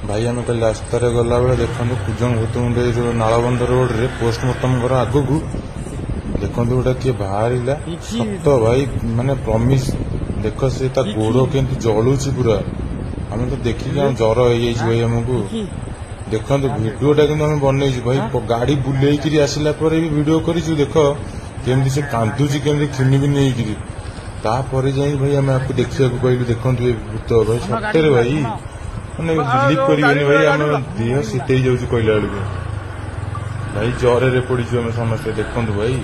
भाई आम कल रास्तार गला बेले देखो कुजंग भूतमुंडे जो नालबंद रोड रे पोस्टमार्टम आगू देखो गोटे किए बाहर सत भाई माने प्रमिश देख से गोड़ के जलुची पूरा आम तो देखिक जर हो भाई आमको देखो भिडटा कि बनई भाई गाड़ी बुलेकरी आसला भी भिड कर देख केमती से कांदुची केमती खिनी भी नहीं तापर जाए भाई आम आपको देखा कहलु देखो भूत भाई सତରେ भाई मैंने बिलीव करें भाई आम देह शीत जाऊँ कहला बेलू भाई जरे पड़ीचु आम समस्ते देखु भाई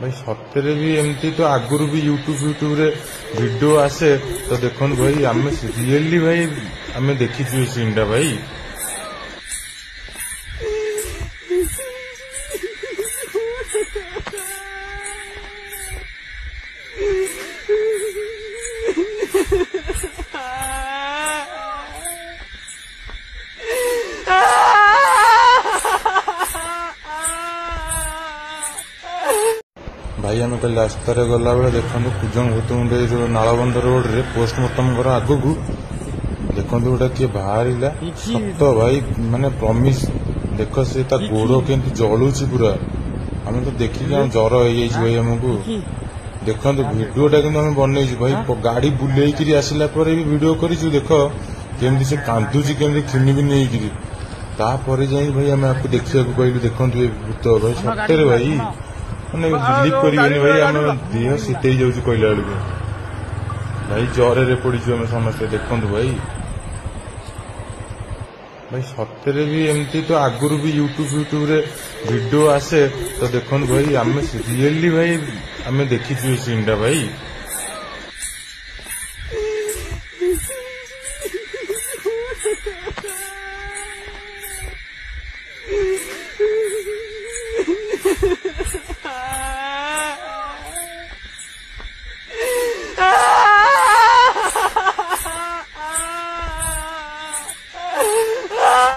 भाई सତରେ भी एमती तो आगुरी भी यूट्यूब रे वीडियो आसे तो देखो भाई आम रियली भाई आम देखी सीनटा भाई भाई आम कल रास्तार गला बेले देखो कुजंग भूतमुंडे जो नालबंद रोड रे पोस्टमार्टम आगू देखो गोटे किए बाहर सत भाई माने प्रमिश देख से गोड़ के जलुची पूरा आम तो देखिक जर हो भाई आमको देखो भिडटा कि बनई भाई गाड़ी बुलेकरी आसला भी भिड कर देख केमती से कांदुची केमती खिनी भी नहीं तापर जाए भाई आम आपको देखा कहलु देखो भूत भाई सତରେ भाई मैंने बिलीव करें भाई आम देह शीत जाऊँ कहला बेलू भाई जरे पड़ीचु आम समस्ते देखु भाई भाई सତରେ भी एमती तो आगुरी भी यूट्यूब रे वीडियो आसे तो देखो भाई आम रियली भाई आम देखी सीनटा भाई।